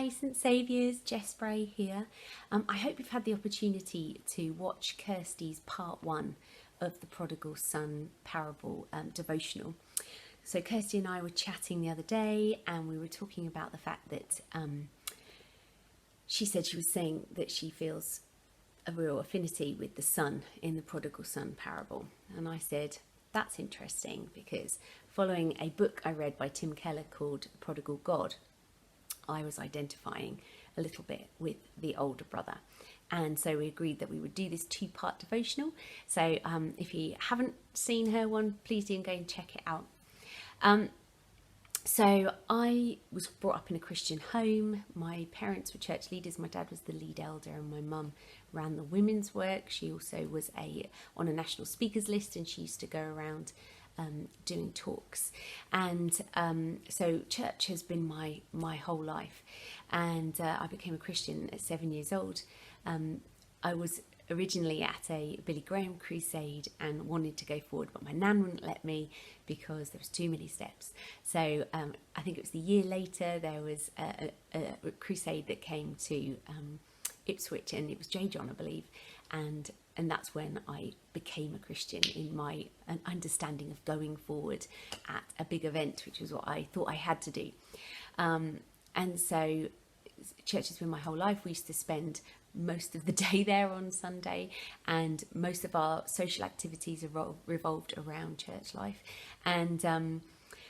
Hi St Saviour's, Jess Bray here. I hope you've had the opportunity to watch Kirsty's part 1 of the Prodigal Son parable devotional. So Kirsty and I were chatting the other day and we were talking about the fact that she said she was saying that she feels a real affinity with the son in the Prodigal Son parable. And I said, that's interesting because following a book I read by Tim Keller called Prodigal God, I was identifying a little bit with the older brother. And so we agreed that we would do this 2-part devotional. So if you haven't seen her one, please do go and check it out. So I was brought up in a Christian home. My parents were church leaders. My dad was the lead elder and my mum ran the women's work. She also was on a national speakers list and she used to go around doing talks. And so church has been my whole life. And I became a Christian at 7 years old. I was originally at a Billy Graham crusade and wanted to go forward, but my nan wouldn't let me because there was too many steps. So I think it was the year later there was a crusade that came to Ipswich, and it was J. John, I believe, and that's when I became a Christian in my understanding of going forward at a big event, which was what I thought I had to do. And so church has been my whole life. We used to spend most of the day there on Sunday, and most of our social activities revolved around church life. And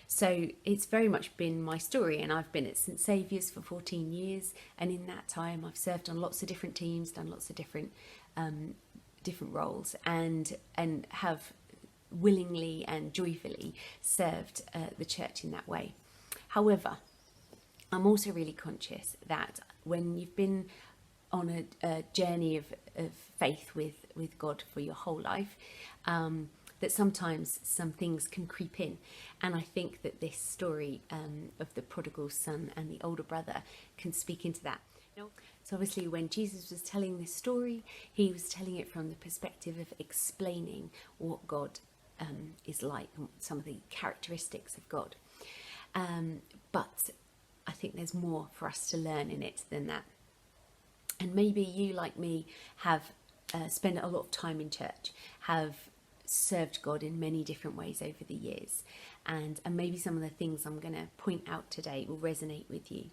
so it's very much been my story, and I've been at St Saviour's for 14 years, and in that time I've served on lots of different teams, done lots of different roles, and have willingly and joyfully served the church in that way. However, I'm also really conscious that when you've been on a journey of faith with God for your whole life, that sometimes some things can creep in. And I think that this story of the prodigal son and the older brother can speak into that. So obviously when Jesus was telling this story, he was telling it from the perspective of explaining what God is like, and some of the characteristics of God. But I think there's more for us to learn in it than that. And maybe you, like me, have spent a lot of time in church, have served God in many different ways over the years. And maybe some of the things I'm going to point out today will resonate with you.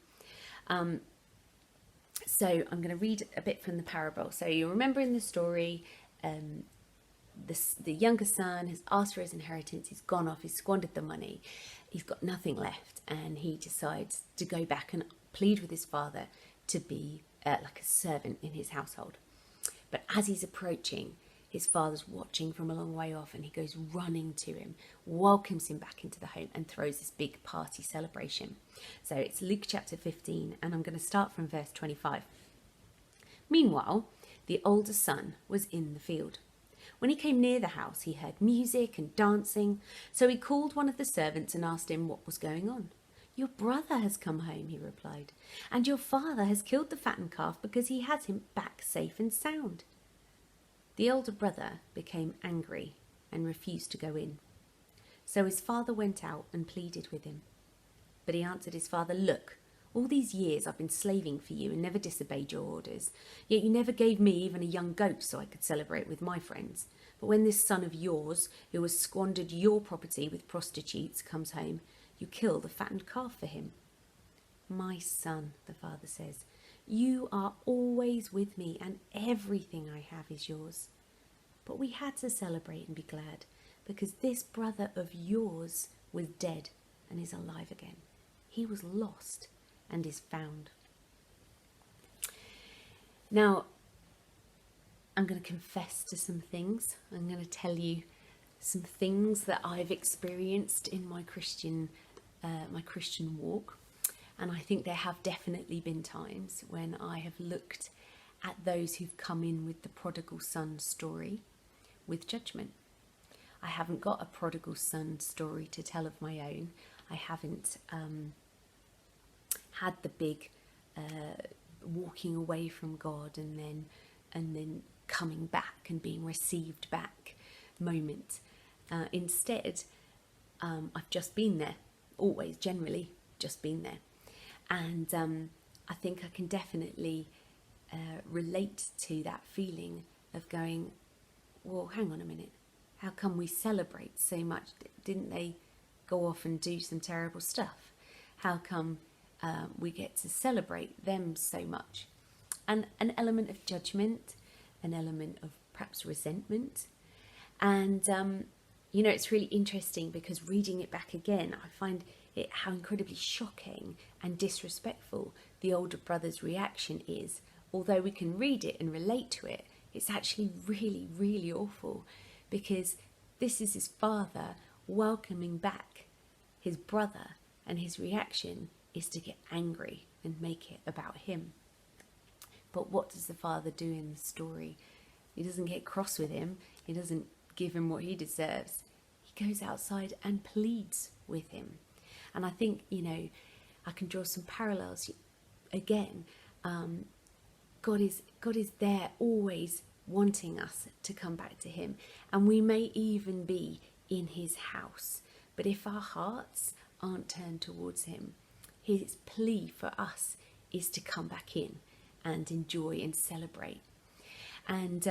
So I'm going to read a bit from the parable. So you remember in the story, the younger son has asked for his inheritance. He's gone off, he's squandered the money. He's got nothing left. And he decides to go back and plead with his father to be like a servant in his household. But as he's approaching, his father's watching from a long way off, and he goes running to him, welcomes him back into the home, and throws this big party celebration. So it's Luke chapter 15, and I'm going to start from verse 25. Meanwhile, the older son was in the field. When he came near the house, he heard music and dancing, so he called one of the servants and asked him what was going on. Your brother has come home, he replied, and your father has killed the fattened calf because he has him back safe and sound. The older brother became angry and refused to go in. So his father went out and pleaded with him. But he answered his father, Look, all these years I've been slaving for you and never disobeyed your orders. Yet you never gave me even a young goat so I could celebrate with my friends. But when this son of yours, who has squandered your property with prostitutes, comes home, you kill the fattened calf for him. My son, the father says, you are always with me and everything I have is yours. But we had to celebrate and be glad because this brother of yours was dead and is alive again. He was lost and is found. Now, I'm going to confess to some things. I'm going to tell you some things that I've experienced in my Christian walk. And I think there have definitely been times when I have looked at those who've come in with the prodigal son story with judgment. I haven't got a prodigal son story to tell of my own. I haven't had the big walking away from God and then coming back and being received back moment. Instead, I've just been there, always, generally, just been there. And I think I can definitely relate to that feeling of going, well, hang on a minute, how come we celebrate so much? Didn't they go off and do some terrible stuff? How come we get to celebrate them so much? And an element of judgment, an element of perhaps resentment. And, it's really interesting because reading it back again, I find it how incredibly shocking and disrespectful the older brother's reaction is. Although we can read it and relate to it, it's actually really, really awful, because this is his father welcoming back his brother, and his reaction is to get angry and make it about him. But what does the father do in the story? He doesn't get cross with him. He doesn't give him what he deserves. He goes outside and pleads with him. And I think, I can draw some parallels again. God is there always wanting us to come back to him. And we may even be in his house. But if our hearts aren't turned towards him, his plea for us is to come back in and enjoy and celebrate. And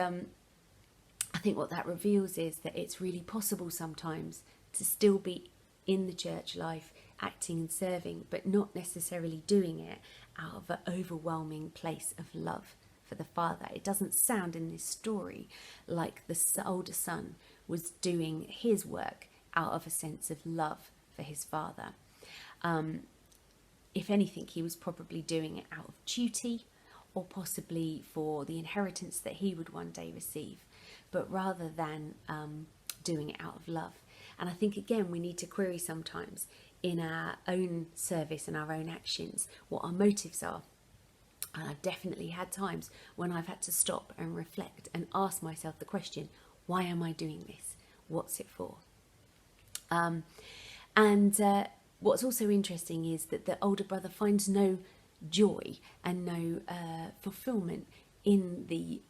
I think what that reveals is that it's really possible sometimes to still be in the church life, acting and serving, but not necessarily doing it out of an overwhelming place of love for the father. It doesn't sound in this story like the older son was doing his work out of a sense of love for his father. If anything, he was probably doing it out of duty, or possibly for the inheritance that he would one day receive, but rather than doing it out of love. And I think, again, we need to query sometimes in our own service and our own actions what our motives are. And I've definitely had times when I've had to stop and reflect and ask myself the question, why am I doing this? What's it for? What's also interesting is that the older brother finds no joy and no fulfillment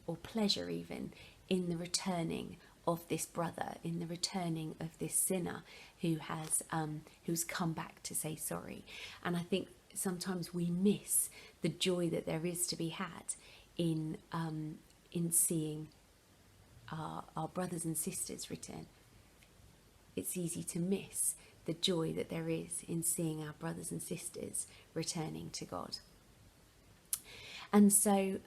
or pleasure even, in the returning of this brother, in the returning of this sinner who's come back to say sorry. And I think sometimes we miss the joy that there is to be had in seeing our brothers and sisters return. It's easy to miss the joy that there is in seeing our brothers and sisters returning to God. And so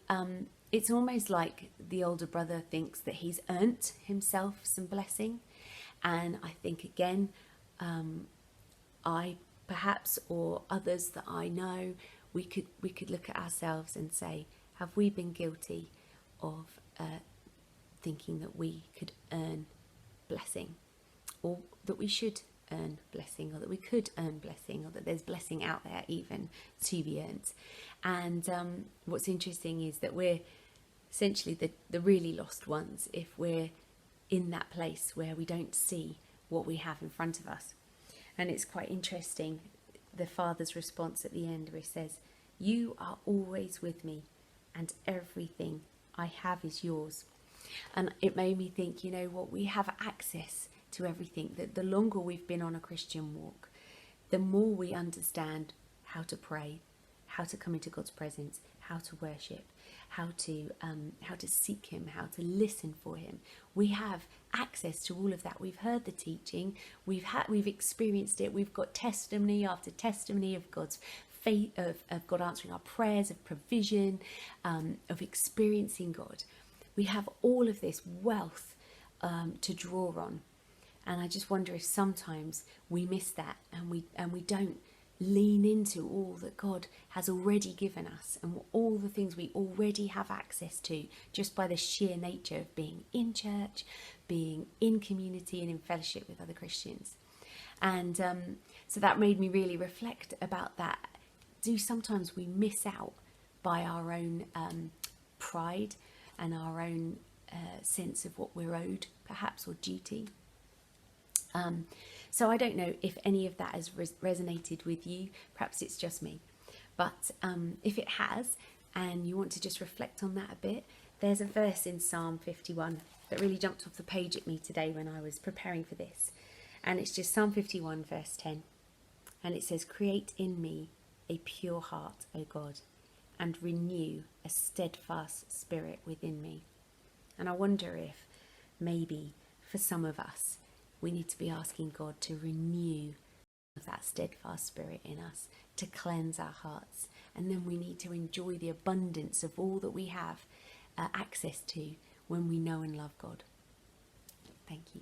it's almost like the older brother thinks that he's earned himself some blessing. And I think, again, I perhaps, or others that I know, we could look at ourselves and say, have we been guilty of thinking that we could earn blessing, or that we should earn blessing, or that we could earn blessing, or that there's blessing out there even to be earned? And what's interesting is that we're essentially the really lost ones if we're in that place where we don't see what we have in front of us. And it's quite interesting, the father's response at the end, where he says, "You are always with me, and everything I have is yours." And it made me think, we have access to everything. That the longer we've been on a Christian walk, the more we understand how to pray, how to come into God's presence, how to worship, how to seek him, how to listen for him. We have access to all of that. We've heard the teaching, we've experienced it. We've got testimony after testimony of God's faith, of God answering our prayers, of provision, of experiencing God. We have all of this wealth to draw on. And I just wonder if sometimes we miss that, and we don't lean into all that God has already given us, and all the things we already have access to, just by the sheer nature of being in church, being in community and in fellowship with other Christians. And so that made me really reflect about that. Do sometimes we miss out by our own pride and our own sense of what we're owed, perhaps, or duty? So I don't know if any of that has resonated with you. Perhaps it's just me. But if it has, and you want to just reflect on that a bit, there's a verse in Psalm 51 that really jumped off the page at me today when I was preparing for this. And it's just Psalm 51 verse 10. And it says, "Create in me a pure heart, O God, and renew a steadfast spirit within me. And I wonder if maybe for some of us, we need to be asking God to renew that steadfast spirit in us, to cleanse our hearts. And then we need to enjoy the abundance of all that we have access to when we know and love God. Thank you.